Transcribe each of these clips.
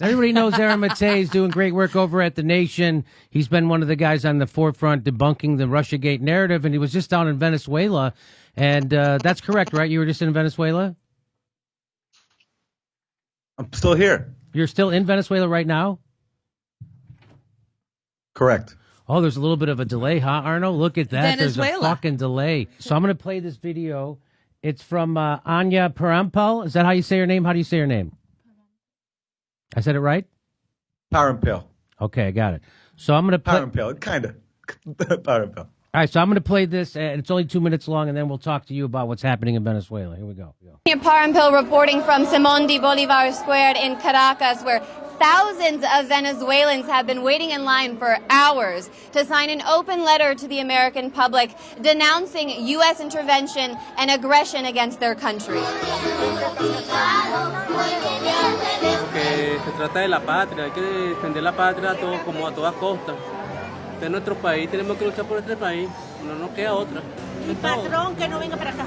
Everybody knows Aaron Matei is doing great work over at The Nation. He's been one of the guys on the forefront debunking the Russiagate narrative, and he was just down in Venezuela. And that's correct, right? You were just in Venezuela? I'm still here. You're still in Venezuela right now? Correct. Oh, there's a little bit of a delay, huh, Arno? Look at that. Venezuela. There's a fucking delay. So I'm going to play this video. It's from Anya Parampal. Is that how you say her name? How do you say her name? I said it right? Parampil. Okay, I got it. So I'm going to play. Parampil, kind of. Parampil. All right, so I'm going to play this, and it's only 2 minutes long, and then we'll talk to you about what's happening in Venezuela. Here we go. Parampil reporting from Simón de Bolívar Square in Caracas, where thousands of Venezuelans have been waiting in line for hours to sign an open letter to the American public denouncing U.S. intervention and aggression against their country. Que se trata de la patria, hay que defender la patria a todos, como a todas costas. Este es nuestro país, tenemos que luchar por este país, no nos queda otra. Mi patrón que no venga para acá.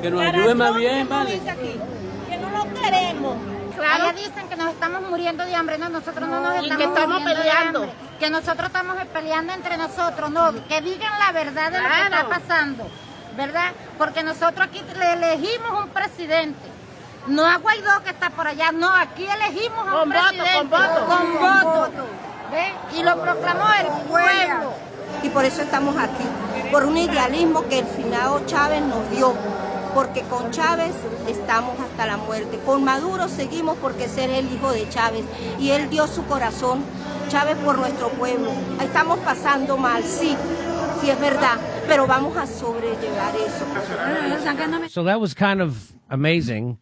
Que nos ayude más bien, vale. Que no lo queremos. Claro. Allá dicen que nos estamos muriendo de hambre, no, nosotros no nos estamos y que estamos peleando. De hambre, que nosotros estamos peleando entre nosotros, no, que digan la verdad de lo que está pasando, ¿verdad? Porque nosotros aquí le elegimos un presidente. No a Guaidó que está por allá, no, aquí elegimos a un presidente con voto. ¿Ve? Y lo proclamó el pueblo. Y por eso estamos aquí, por un idealismo que el finado Chávez nos dio, porque con Chávez estamos hasta la muerte. Con Maduro seguimos porque ese es el hijo de Chávez y él dio su corazón, Chávez, por nuestro pueblo. Estamos pasando mal, sí, sí es verdad, pero vamos a sobrellevar eso. So that was kind of amazing.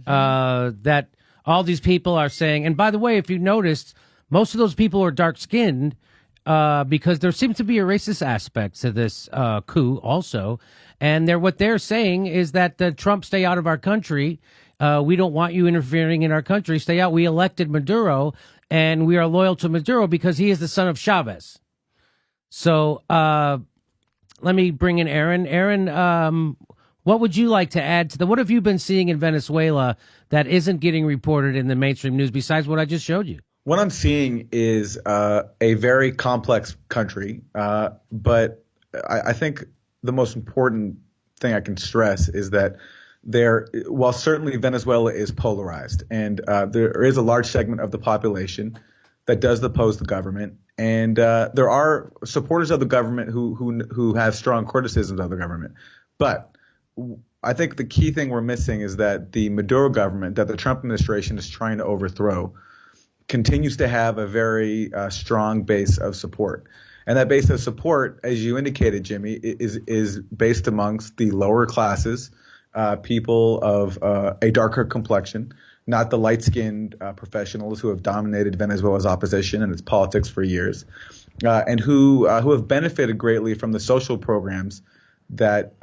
That all these people are saying, and by the way, if you noticed, most of those people are dark-skinned because there seems to be a racist aspect to this coup also, and what they're saying is that Trump, stay out of our country. We don't want you interfering in our country. Stay out. We elected Maduro, and we are loyal to Maduro because he is the son of Chavez. So let me bring in Aaron. Aaron, what would you like to add to that? What have you been seeing in Venezuela that isn't getting reported in the mainstream news besides what I just showed you? What I'm seeing is a very complex country, but I think the most important thing I can stress is that while certainly Venezuela is polarized, and there is a large segment of the population that does oppose the government, and there are supporters of the government who have strong criticisms of the government, but I think the key thing we're missing is that the Maduro government that the Trump administration is trying to overthrow continues to have a very strong base of support. And that base of support, as you indicated, Jimmy, is based amongst the lower classes, people of a darker complexion, not the light-skinned professionals who have dominated Venezuela's opposition and its politics for years, and who have benefited greatly from the social programs that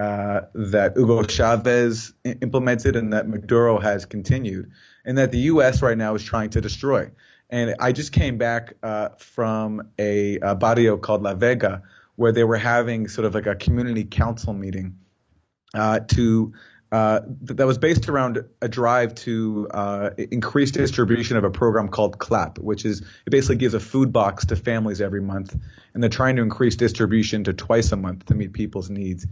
Hugo Chavez implemented and that Maduro has continued, and that the U.S. right now is trying to destroy. And I just came back from a barrio called La Vega, where they were having sort of like a community council meeting that was based around a drive to increase distribution of a program called CLAP, it basically gives a food box to families every month, and they're trying to increase distribution to twice a month to meet people's needs.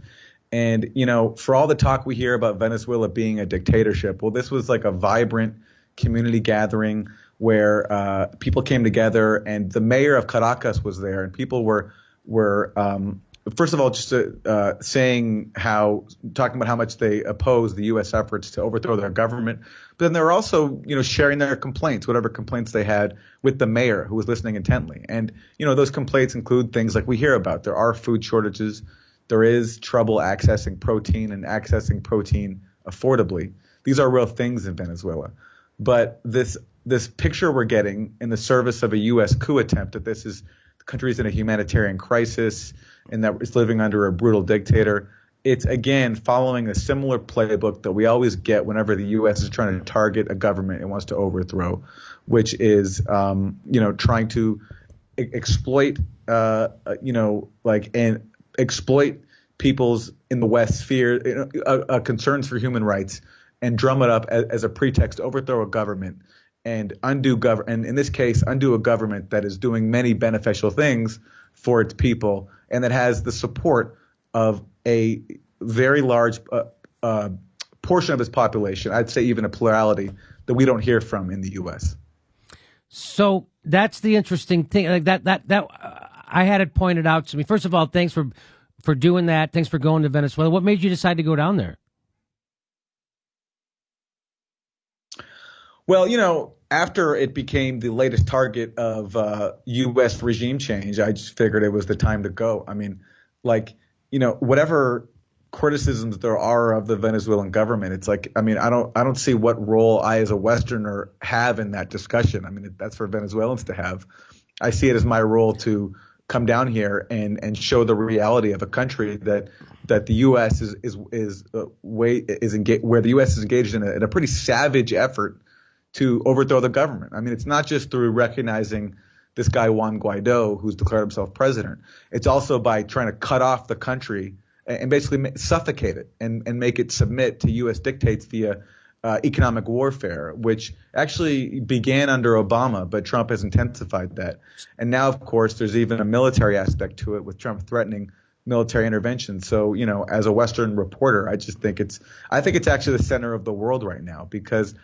And, for all the talk we hear about Venezuela being a dictatorship, well, this was like a vibrant community gathering where people came together, and the mayor of Caracas was there, and people were first of all, just talking about how much they oppose the U.S. efforts to overthrow their government. But then they're also, sharing their complaints, whatever complaints they had, with the mayor, who was listening intently. And, those complaints include things like we hear about. There are food shortages. There is trouble accessing protein and accessing protein affordably. These are real things in Venezuela. But this picture we're getting in the service of a U.S. coup attempt, that the country is in a humanitarian crisis and that it's living under a brutal dictator, it's, again, following a similar playbook that we always get whenever the U.S. is trying to target a government it wants to overthrow, which is, trying to exploit, exploit people's in the West concerns for human rights and drum it up as a pretext to overthrow a government and and in this case, undo a government that is doing many beneficial things for its people and that has the support of a very large portion of its population. I'd say even a plurality that we don't hear from in the U.S. So that's the interesting thing. Like that I had it pointed out to me. First of all, thanks for doing that. Thanks for going to Venezuela. What made you decide to go down there? Well, after it became the latest target of U.S. regime change, I just figured it was the time to go. I mean, whatever criticisms there are of the Venezuelan government, it's like, I mean, I don't see what role I as a Westerner have in that discussion. I mean, that's for Venezuelans to have. I see it as my role to come down here and show the reality of a country that the U.S. where the U.S. is engaged in a pretty savage effort to overthrow the government. I mean, it's not just through recognizing this guy Juan Guaido, who's declared himself president. It's also by trying to cut off the country and basically suffocate it and make it submit to U.S. dictates via economic warfare, which actually began under Obama, but Trump has intensified that. And now, of course, there's even a military aspect to it with Trump threatening military intervention. So, as a Western reporter, I think it's actually the center of the world right now, because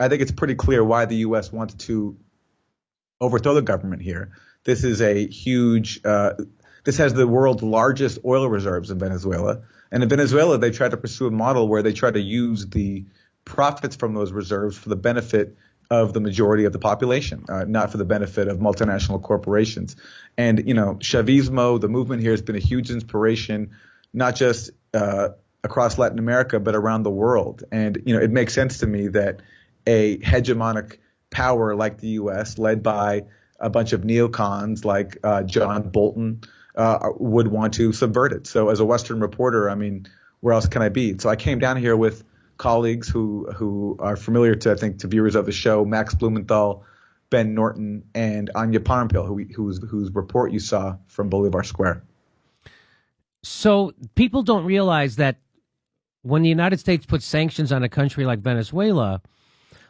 I think it's pretty clear why the U.S. wants to overthrow the government here. This is a huge this has the world's largest oil reserves in Venezuela. And in Venezuela, they tried to pursue a model where they try to use the profits from those reserves for the benefit of the majority of the population, not for the benefit of multinational corporations. And, Chavismo, the movement here, has been a huge inspiration, not just across Latin America, but around the world. And, it makes sense to me that a hegemonic power like the U.S., led by a bunch of neocons like John Bolton, would want to subvert it. So as a Western reporter, I mean, where else can I be? So I came down here with colleagues who are familiar to viewers of the show, Max Blumenthal, Ben Norton, and Anya Parampil, whose report you saw from Bolivar Square. So people don't realize that when the United States puts sanctions on a country like Venezuela,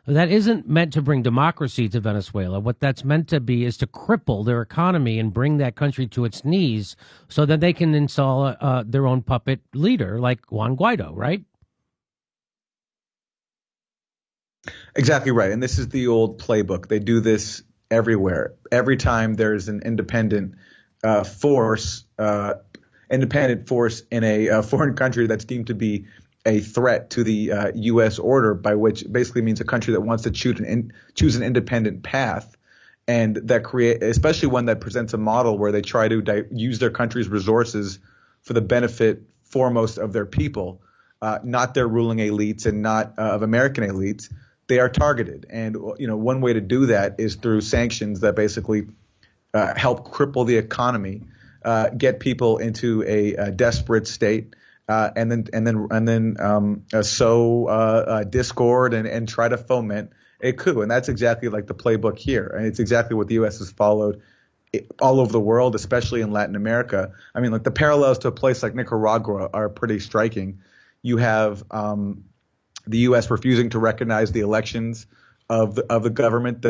that isn't meant to bring democracy to Venezuela. What that's meant to be is to cripple their economy and bring that country to its knees so that they can install their own puppet leader like Juan Guaido, right? Exactly right. And this is the old playbook. They do this everywhere. Every time there's an independent force in a foreign country that's deemed to be a threat to the U.S. order, by which basically means a country that wants to choose an independent path, and that especially one that presents a model where they try to use their country's resources for the benefit foremost of their people, not their ruling elites and not of American elites. They are targeted, and one way to do that is through sanctions that basically help cripple the economy, get people into a desperate state. And then sow discord and try to foment a coup. And that's exactly like the playbook here. And it's exactly what the U.S. has followed all over the world, especially in Latin America. I mean, like the parallels to a place like Nicaragua are pretty striking. You have the U.S. refusing to recognize the elections of the government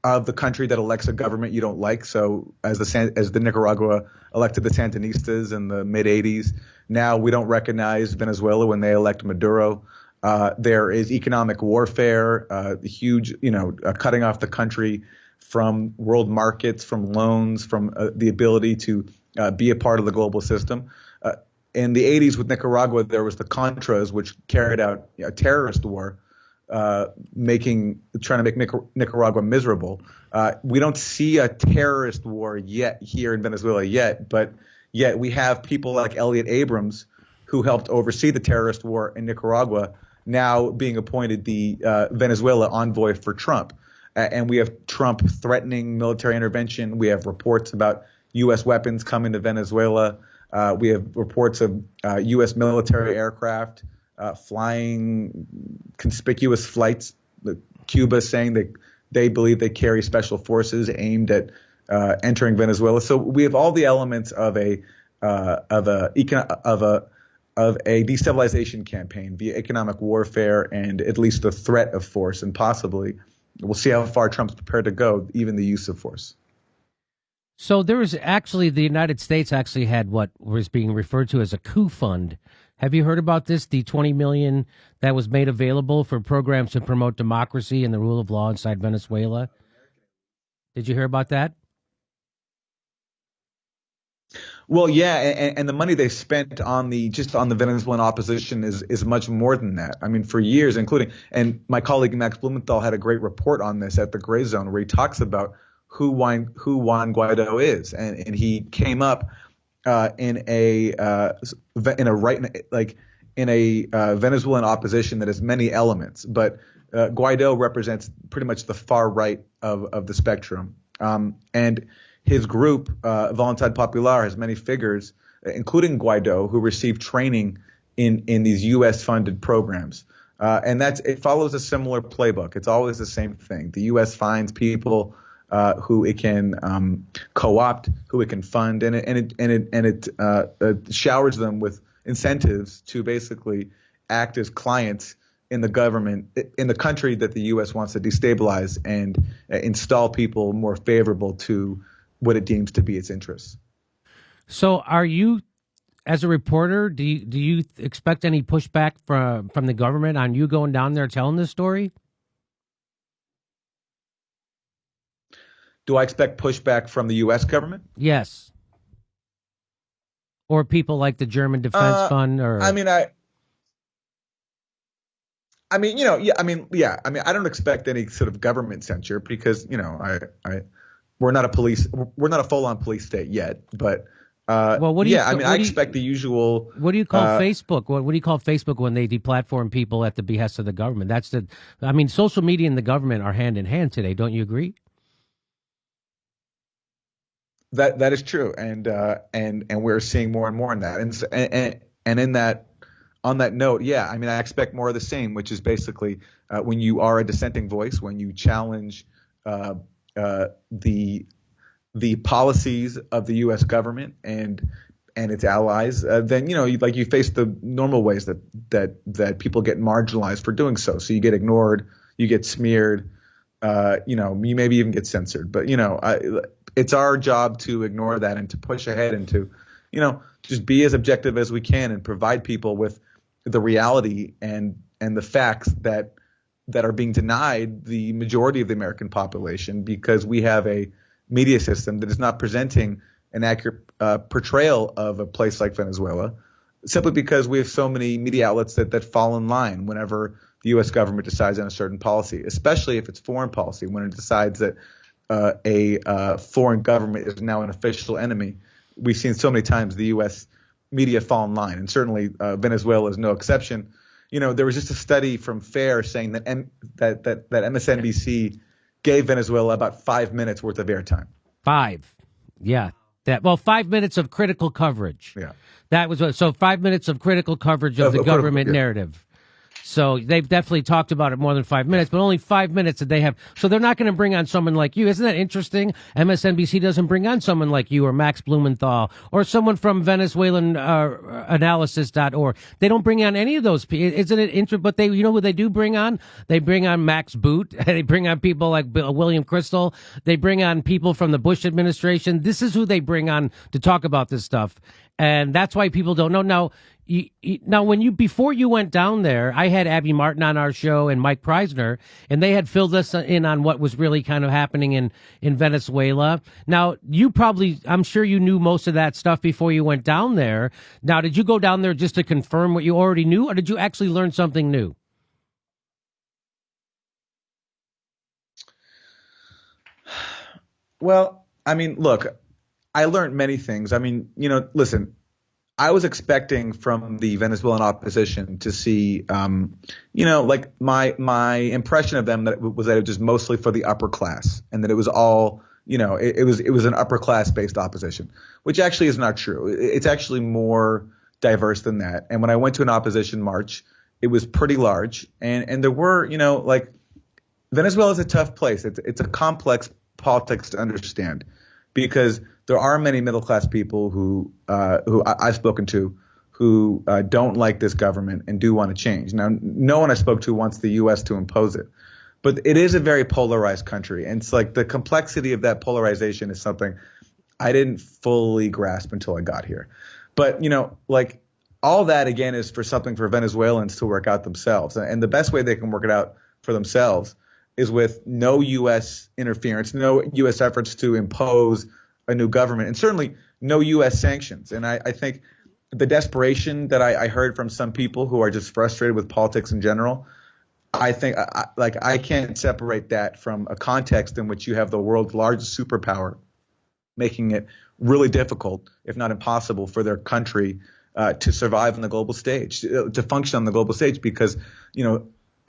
of the country that elects a government you don't like. So as the Nicaragua elected the Sandinistas in the mid 80s, now we don't recognize Venezuela when they elect Maduro. There is economic warfare, huge, cutting off the country from world markets, from loans, from the ability to be a part of the global system. In the 80s with Nicaragua, there was the Contras, which carried out a terrorist war, trying to make Nicaragua miserable. We don't see a terrorist war yet here in Venezuela but yet we have people like Elliot Abrams, who helped oversee the terrorist war in Nicaragua, now being appointed the Venezuela envoy for Trump. And we have Trump threatening military intervention. We have reports about U.S. weapons coming to Venezuela. We have reports of U.S. military aircraft flying conspicuous flights. Cuba saying that they believe they carry special forces aimed at entering Venezuela. So we have all the elements of a destabilization campaign via economic warfare and at least the threat of force and possibly we'll see how far Trump's prepared to go, even the use of force. So there was actually, the United States actually had what was being referred to as a coup fund. Have you heard about this? The $20 million that was made available for programs to promote democracy and the rule of law inside Venezuela. Did you hear about that? Well, yeah, and the money they spent on the Venezuelan opposition is much more than that. I mean, for years, including, and my colleague Max Blumenthal had a great report on this at the Gray Zone, where he talks about who Juan Guaido is, and he came up in a Venezuelan opposition that has many elements, but Guaido represents pretty much the far right of the spectrum, and his group, Voluntad Popular, has many figures, including Guaido, who received training in these U.S.-funded programs. And it follows a similar playbook. It's always the same thing. The U.S. finds people who it can co-opt, who it can fund, and it showers them with incentives to basically act as clients in the government, in the country that the U.S. wants to destabilize, and install people more favorable to what it deems to be its interests. So are you, as a reporter, do you expect any pushback from the government on you going down there telling this story? Do I expect pushback from the U.S. government? Yes. Or people like the German Defense Fund? Or I don't expect any sort of government censure because, we're not a full-on police state yet, but I expect the usual. What do you call Facebook? What do you call Facebook when they deplatform people at the behest of the government? Social media and the government are hand in hand today. Don't you agree? That is true, and we're seeing more and more in that, and in that. On that note, I expect more of the same, which is basically when you are a dissenting voice, when you challenge the policies of the U.S. government and its allies, then you face the normal ways that people get marginalized for doing so. So you get ignored, you get smeared, you maybe even get censored. But it's our job to ignore that and to push ahead and to just be as objective as we can and provide people with the reality and the facts that are being denied the majority of the American population, because we have a media system that is not presenting an accurate portrayal of a place like Venezuela, simply because we have so many media outlets that fall in line whenever the U.S. government decides on a certain policy, especially if it's foreign policy, when it decides that a foreign government is now an official enemy. We've seen so many times the U.S. media fall in line, and certainly Venezuela is no exception. There was just a study from FAIR saying that MSNBC gave Venezuela about 5 minutes worth of airtime. 5, yeah. 5 minutes of critical coverage. Yeah, that was 5 minutes of critical coverage of the government narrative. So they've definitely talked about it more than 5 minutes, but only 5 minutes that they have. So they're not going to bring on someone like you. Isn't that interesting? MSNBC doesn't bring on someone like you or Max Blumenthal or someone from Venezuelan analysis.org. They don't bring on any of those people. Isn't it interesting? But you know who they do bring on? They bring on Max Boot. They bring on people like William Crystal. They bring on people from the Bush administration. This is who they bring on to talk about this stuff. And that's why people don't know. Now, before you went down there, I had Abby Martin on our show and Mike Preisner, and they had filled us in on what was really kind of happening in Venezuela. Now, I'm sure you knew most of that stuff before you went down there. Now, did you go down there just to confirm what you already knew, or did you actually learn something new? Well, look, I learned many things. Listen, I was expecting from the Venezuelan opposition to see, my impression of them that it was just mostly for the upper class, and that it was all, it was an upper class based opposition, which actually is not true. It's actually more diverse than that. And when I went to an opposition march, it was pretty large, and there were, Venezuela is a tough place. It's a complex politics to understand, because there are many middle class people who I've spoken to who don't like this government and do want to change. Now, no one I spoke to wants the U.S. to impose it, but it is a very polarized country, and it's like the complexity of that polarization is something I didn't fully grasp until I got here. But like all that again is for something for Venezuelans to work out themselves, and the best way they can work it out for themselves is with no U.S. interference, no U.S. efforts to impose a new government, and certainly no U.S. sanctions. And I think the desperation that I heard from some people who are just frustrated with politics in general, I think I can't separate that from a context in which you have the world's largest superpower making it really difficult, if not impossible, for their country to survive on the global stage, to function on the global stage, because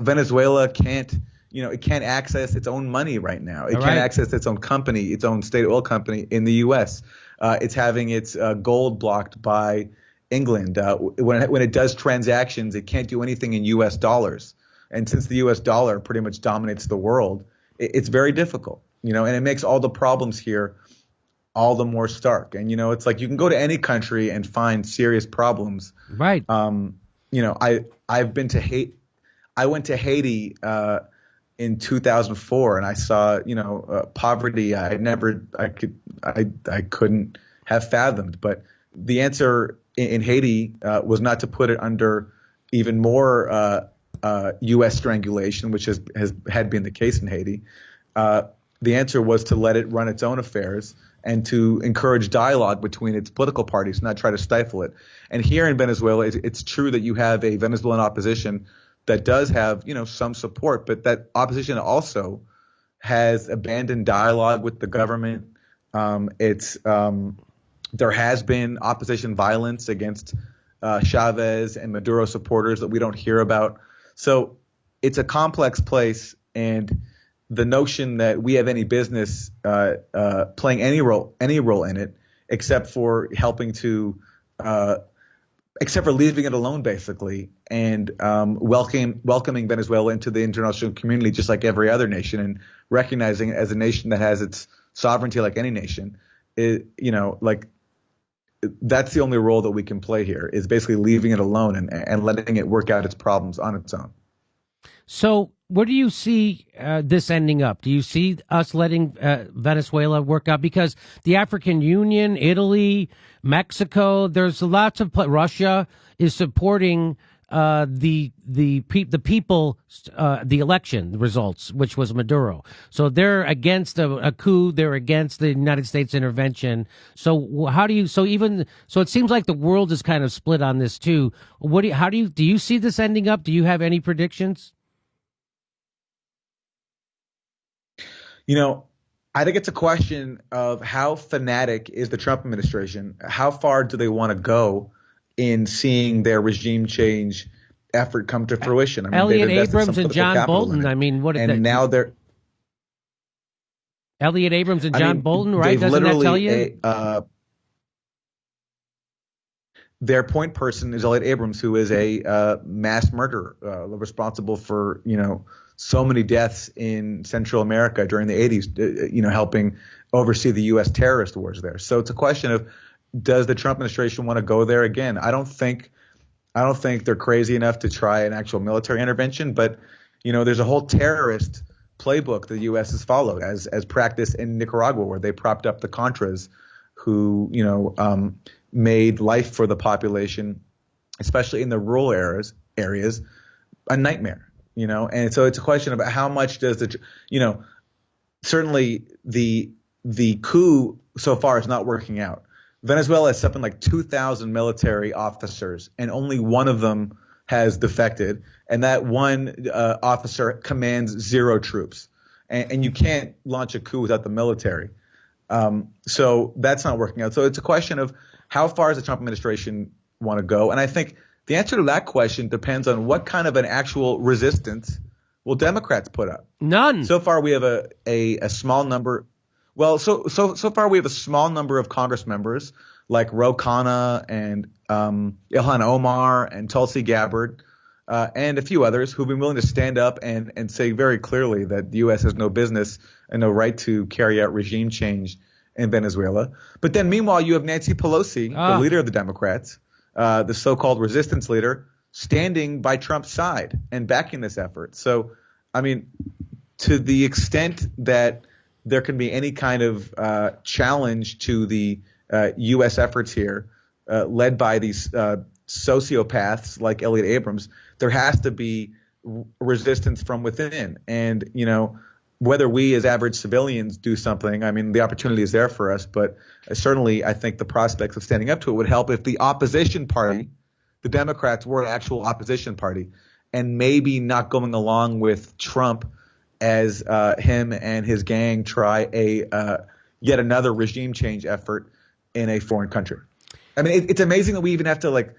Venezuela can't access its own money right now. It can't access its own company, its own state oil company in the U.S. It's having its gold blocked by England. When it does transactions, it can't do anything in U.S. dollars. And since the U.S. dollar pretty much dominates the world, it's very difficult, and it makes all the problems here all the more stark. And, it's like you can go to any country and find serious problems. Right. I've been to Haiti. I went to Haiti in 2004, and I saw, poverty I couldn't have fathomed. But the answer in Haiti was not to put it under even more U.S. strangulation, which had been the case in Haiti. The answer was to let it run its own affairs and to encourage dialogue between its political parties, not try to stifle it. And here in Venezuela, it's true that you have a Venezuelan opposition that does have, some support, but that opposition also has abandoned dialogue with the government. There has been opposition violence against Chavez and Maduro supporters that we don't hear about. So it's a complex place, and the notion that we have any business playing any role in it, except for leaving it alone, basically, and welcoming Venezuela into the international community, just like every other nation, and recognizing it as a nation that has its sovereignty like any nation, that's the only role that we can play here, is basically leaving it alone and letting it work out its problems on its own. So where do you see this ending up? Do you see us letting Venezuela work out? Because the African Union, Italy, Mexico, there's lots of Russia is supporting the election results, which was Maduro. So they're against a coup. They're against the United States intervention. So so it seems like the world is kind of split on this too. Do you see this ending up? Do you have any predictions? I think it's a question of how fanatic is the Trump administration? How far do they want to go in seeing their regime change effort come to fruition? I mean, Elliot Abrams and John Bolton. I mean, now they're Elliot Abrams and John Bolton, right? Doesn't that tell you? Their point person is Elliot Abrams, who is a mass murderer, responsible for so many deaths in Central America during the 80s, helping oversee the U.S. terrorist wars there. So it's a question of, does the Trump administration want to go there again? I don't think they're crazy enough to try an actual military intervention, but there's a whole terrorist playbook the U.S. has followed as practice in Nicaragua, where they propped up the Contras, who made life for the population, especially in the rural areas, a nightmare. And so it's a question about how much does certainly the coup so far is not working out. Venezuela has something like 2,000 military officers, and only one of them has defected, and that one officer commands 0 troops. And you can't launch a coup without the military. So that's not working out. So it's a question of how far does the Trump administration want to go? And I think the answer to that question depends on what kind of an actual resistance will Democrats put up. None. So far, we have a small number. Well, so far we have a small number of Congress members like Ro Khanna and Ilhan Omar and Tulsi Gabbard and a few others who've been willing to stand up and say very clearly that the U.S. has no business and no right to carry out regime change in Venezuela. But then meanwhile, you have Nancy Pelosi, the leader of the Democrats, the so-called resistance leader, standing by Trump's side and backing this effort. So, I mean, to the extent that there can be any kind of challenge to the U.S. efforts here, led by these sociopaths like Elliot Abrams, there has to be resistance from within. And, whether we as average civilians do something, I mean, the opportunity is there for us, but certainly I think the prospects of standing up to it would help if the opposition party, the Democrats, were an actual opposition party, and maybe not going along with Trump as him and his gang try a yet another regime change effort in a foreign country. I mean, it's amazing that we even have to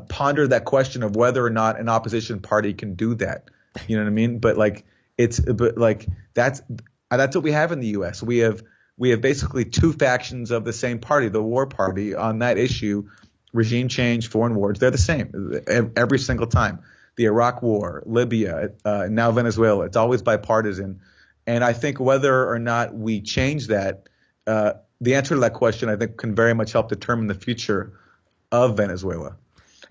ponder that question of whether or not an opposition party can do that. You know what I mean? But that's what we have in the U.S. We have basically two factions of the same party, the war party, on that issue, regime change, foreign wars. They're the same every single time. The Iraq War, Libya, now Venezuela. It's always bipartisan. And I think whether or not we change that, the answer to that question, I think, can very much help determine the future of Venezuela.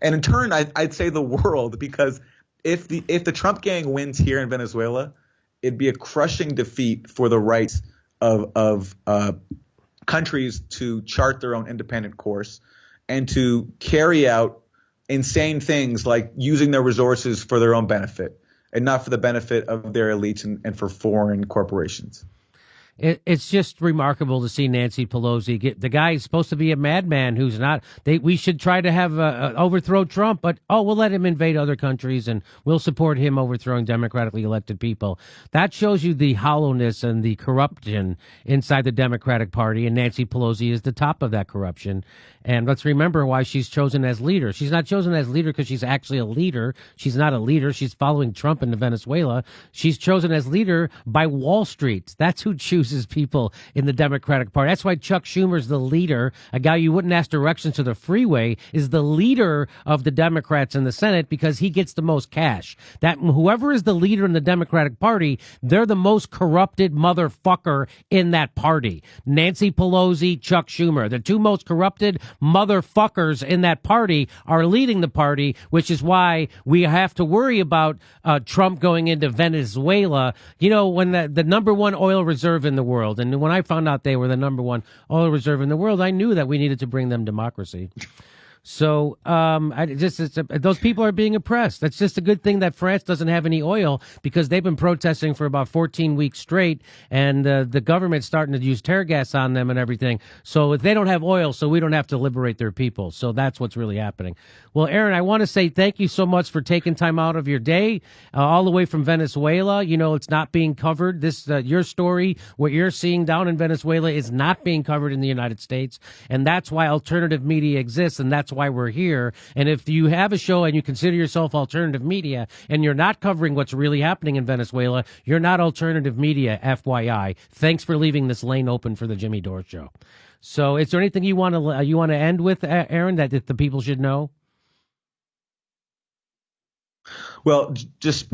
And in turn, I'd say the world, because if the Trump gang wins here in Venezuela, it'd be a crushing defeat for the rights of countries to chart their own independent course and to carry out insane things like using their resources for their own benefit and not for the benefit of their elites and for foreign corporations. It's just remarkable to see Nancy Pelosi get the guy is supposed to be a madman who's not. We should try to have overthrow Trump, but we'll let him invade other countries and we'll support him overthrowing democratically elected people. That shows you the hollowness and the corruption inside the Democratic Party, and Nancy Pelosi is the top of that corruption. And let's remember why she's chosen as leader. She's not chosen as leader because she's actually a leader. She's not a leader. She's following Trump into Venezuela. She's chosen as leader by Wall Street. That's who chooses people in the Democratic Party. That's why Chuck Schumer's the leader. A guy you wouldn't ask directions to the freeway is the leader of the Democrats in the Senate because he gets the most cash. That whoever is the leader in the Democratic Party, they're the most corrupted motherfucker in that party. Nancy Pelosi, Chuck Schumer, the two most corrupted motherfuckers in that party are leading the party, which is why we have to worry about Trump going into Venezuela. When the number one oil reserve in the world, and when I found out they were the number one oil reserve in the world, I knew that we needed to bring them democracy. So those people are being oppressed. That's just a good thing that France doesn't have any oil because they've been protesting for about 14 weeks straight, and the government's starting to use tear gas on them and everything. So if they don't have oil, so we don't have to liberate their people. So that's what's really happening. Well, Aaron, I want to say thank you so much for taking time out of your day all the way from Venezuela. It's not being covered. Your story, what you're seeing down in Venezuela, is not being covered in the United States, and that's why alternative media exists, and that's why we're here. And if you have a show and you consider yourself alternative media and you're not covering what's really happening in Venezuela, you're not alternative media, FYI. Thanks for leaving this lane open for the Jimmy Dore Show. So is there anything you want to end with, Aaron, that the people should know? Well, just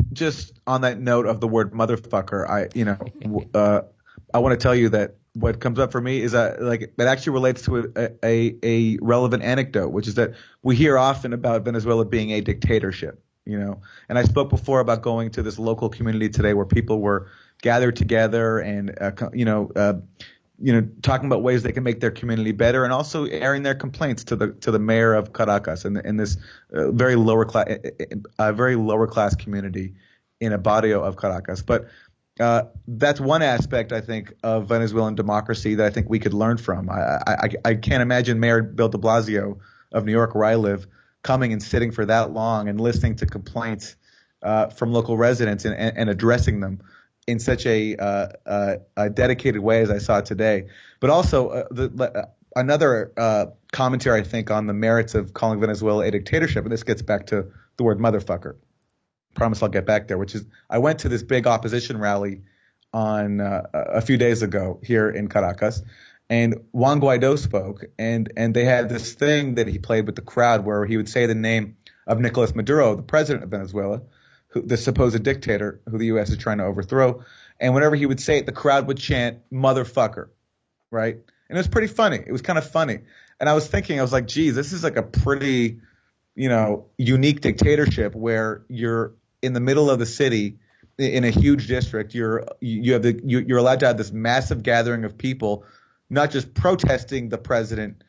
on that note of the word motherfucker, I want to tell you that what comes up for me is that it actually relates to a relevant anecdote, which is that we hear often about Venezuela being a dictatorship, and I spoke before about going to this local community today where people were gathered together and, talking about ways they can make their community better and also airing their complaints to the mayor of Caracas and this very lower class community in a barrio of Caracas. But that's one aspect, I think, of Venezuelan democracy that I think we could learn from. I can't imagine Mayor Bill de Blasio of New York, where I live, coming and sitting for that long and listening to complaints from local residents and addressing them in such a dedicated way as I saw today. But also another commentary, I think, on the merits of calling Venezuela a dictatorship, and this gets back to the word motherfucker. Promise I'll get back there, which is I went to this big opposition rally on a few days ago here in Caracas, and Juan Guaido spoke, and they had this thing that he played with the crowd where he would say the name of Nicolas Maduro, the president of Venezuela, the supposed dictator who the U.S. is trying to overthrow, and whenever he would say it, the crowd would chant motherfucker, right? And it was pretty funny. It was kind of funny. And I was thinking, I was like, geez, this is like a pretty, unique dictatorship where in the middle of the city in a huge district, you're allowed to have this massive gathering of people, not just protesting the president,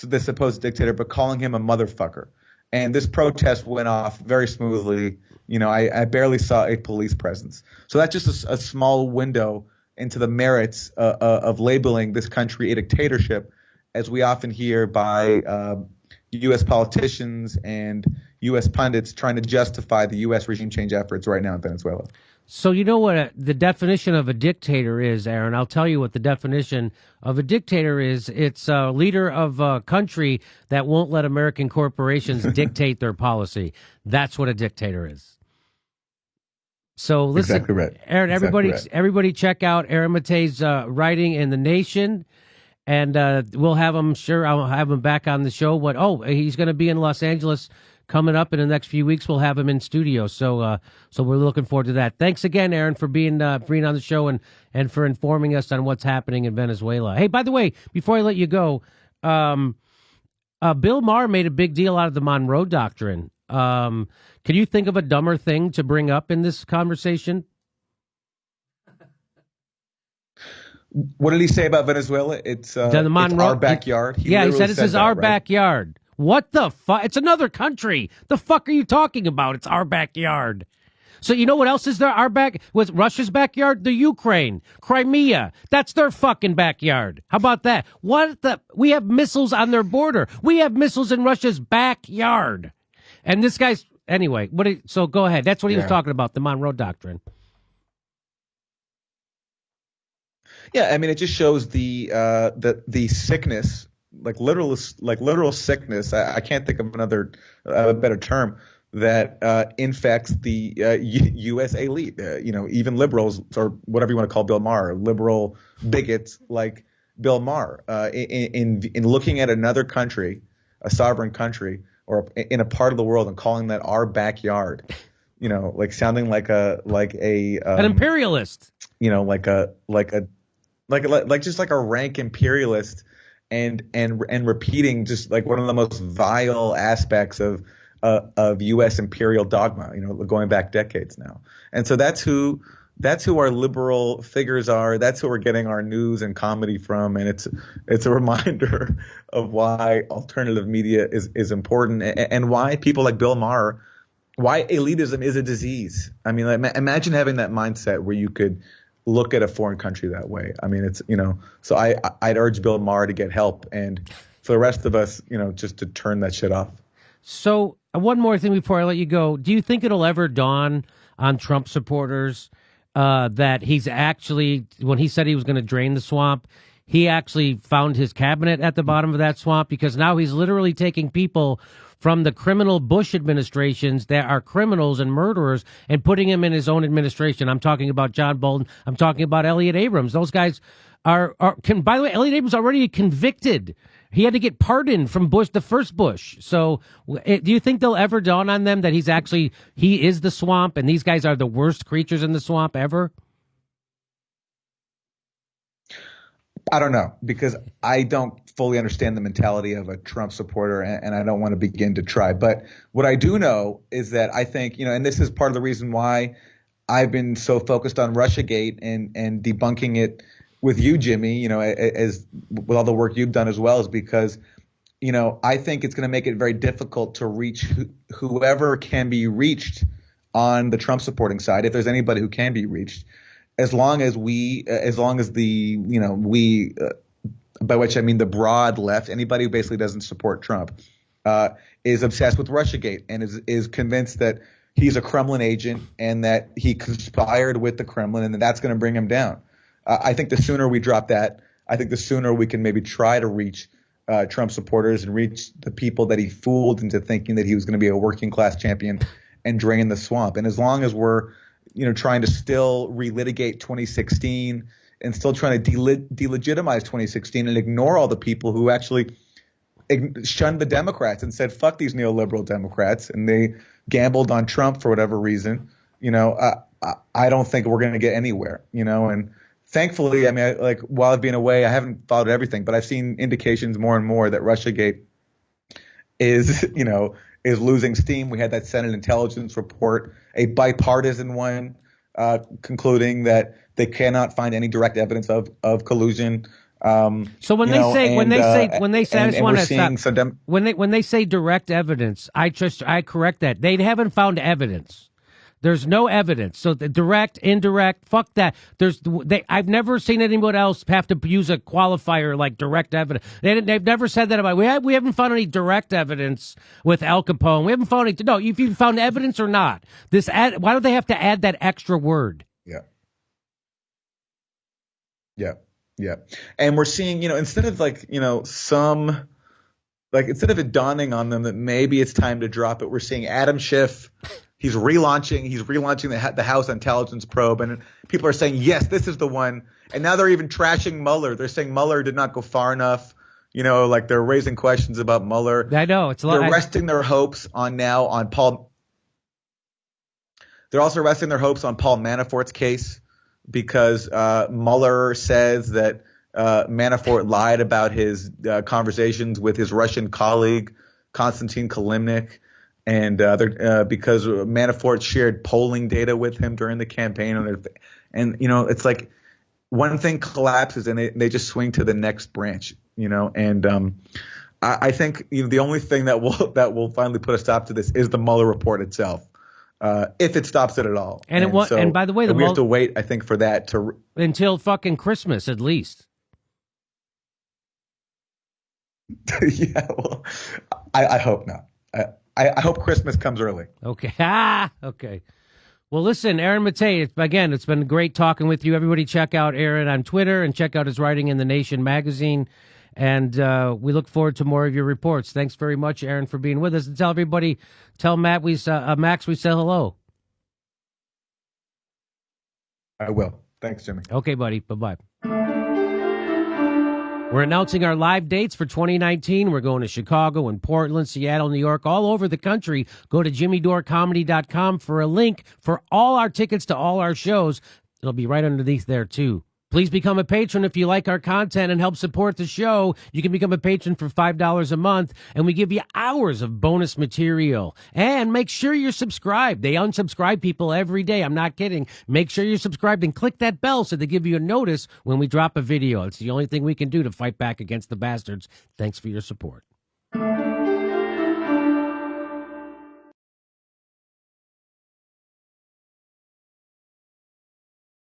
the supposed dictator, but calling him a motherfucker. And this protest went off very smoothly. I barely saw a police presence. So that's just a small window into the merits of labeling this country a dictatorship, as we often hear by U.S. politicians and U.S. pundits trying to justify the U.S. regime change efforts right now in Venezuela. So you know what the definition of a dictator is, Aaron? I'll tell you what the definition of a dictator is. It's a leader of a country that won't let American corporations dictate their policy. That's what a dictator is. So listen, exactly right. Aaron, everybody check out Aaron Matei's writing in The Nation. And we'll have him, I'll have him back on the show. He's going to be in Los Angeles coming up in the next few weeks. We'll have him in studio. So we're looking forward to that. Thanks again, Aaron, for being on the show and for informing us on what's happening in Venezuela. Hey, by the way, before I let you go, Bill Maher made a big deal out of the Monroe Doctrine. Can you think of a dumber thing to bring up in this conversation? What did he say about Venezuela? It's our backyard. He said this is our backyard. What the fuck? It's another country. The fuck are you talking about? It's our backyard. So you know what else is there? Was Russia's backyard? The Ukraine, Crimea. That's their fucking backyard. How about that? We have missiles on their border. We have missiles in Russia's backyard. And this guy's anyway. So go ahead. That's what he was talking about. The Monroe Doctrine. Yeah, I mean, it just shows the sickness, like literal sickness. I can't think of a better term that infects the U.S. elite. Even liberals, or whatever you want to call Bill Maher, liberal bigots like Bill Maher, in looking at another country, a sovereign country, or in a part of the world, and calling that our backyard. Like sounding like an imperialist. Just like a rank imperialist, and repeating just like one of the most vile aspects of U.S. imperial dogma, going back decades now. And so that's who our liberal figures are. That's who we're getting our news and comedy from. And it's a reminder of why alternative media is important, and why people like Bill Maher, why elitism is a disease. I mean, imagine having that mindset where you could look at a foreign country that way. I mean, it's, so I'd urge Bill Maher to get help, and for the rest of us, just to turn that shit off. So one more thing before I let you go. Do you think it'll ever dawn on Trump supporters that he's actually, when he said he was going to drain the swamp, he actually found his cabinet at the bottom of that swamp? Because now he's literally taking people from the criminal Bush administrations that are criminals and murderers and putting him in his own administration. I'm talking about John Bolton. I'm talking about Elliott Abrams. Those guys by the way, Elliott Abrams already convicted. He had to get pardoned from Bush, the first Bush. So do you think they'll ever dawn on them that he is the swamp, and these guys are the worst creatures in the swamp ever? I don't know, because I don't fully understand the mentality of a Trump supporter, and I don't want to begin to try. But what I do know is that I think, and this is part of the reason why I've been so focused on Russiagate and debunking it with you, Jimmy, as with all the work you've done as well, is because, I think it's going to make it very difficult to reach whoever can be reached on the Trump supporting side, if there's anybody who can be reached. As long as we, by which I mean the broad left, anybody who basically doesn't support Trump, is obsessed with Russiagate and is convinced that he's a Kremlin agent and that he conspired with the Kremlin and that's going to bring him down. I think the sooner we drop that, I think the sooner we can maybe try to reach Trump supporters and reach the people that he fooled into thinking that he was going to be a working class champion and drain the swamp. And as long as we're trying to still relitigate 2016 and still trying to delegitimize 2016 and ignore all the people who actually shunned the Democrats and said, fuck these neoliberal Democrats, and they gambled on Trump for whatever reason, I don't think we're going to get anywhere, and thankfully, I mean, while I've been away, I haven't followed everything, but I've seen indications more and more that Russiagate is, is losing steam. We had that Senate intelligence report, a bipartisan one, concluding that they cannot find any direct evidence of collusion. So when they say, I just want to stop. When they say direct evidence, I correct that. They haven't found evidence. There's no evidence. So the direct, indirect, fuck that. I've never seen anyone else have to use a qualifier like direct evidence. They've never said that about. We haven't found any direct evidence with Al Capone. We haven't found any. No, if you found evidence or not. Why do they have to add that extra word? Yeah. And we're seeing, instead of instead of it dawning on them that maybe it's time to drop it, we're seeing Adam Schiff. He's relaunching the House Intelligence Probe, and people are saying, yes, this is the one. And now they're even trashing Mueller. They're saying Mueller did not go far enough. They're raising questions about Mueller. I know it's a lot. They're resting their hopes on Paul. They're also resting their hopes on Paul Manafort's case, because Mueller says that Manafort lied about his conversations with his Russian colleague Konstantin Kilimnik. And because Manafort shared polling data with him during the campaign, and it's like one thing collapses and they just swing to the next branch, And I think the only thing that will finally put a stop to this is the Mueller report itself, if it stops it at all. And by the way, we have to wait, I think, for that until fucking Christmas at least. Yeah, well, I hope not. I hope Christmas comes early. Okay. Okay. Well, listen, Aaron Matei, it's been great talking with you. Everybody check out Aaron on Twitter and check out his writing in The Nation magazine. And we look forward to more of your reports. Thanks very much, Aaron, for being with us. And tell Max we say hello. I will. Thanks, Jimmy. Okay, buddy. Bye-bye. We're announcing our live dates for 2019. We're going to Chicago and Portland, Seattle, New York, all over the country. Go to jimmydorecomedy.com for a link for all our tickets to all our shows. It'll be right underneath there, too. Please become a patron if you like our content and help support the show. You can become a patron for $5 a month, and we give you hours of bonus material. And make sure you're subscribed. They unsubscribe people every day. I'm not kidding. Make sure you're subscribed and click that bell so they give you a notice when we drop a video. It's the only thing we can do to fight back against the bastards. Thanks for your support.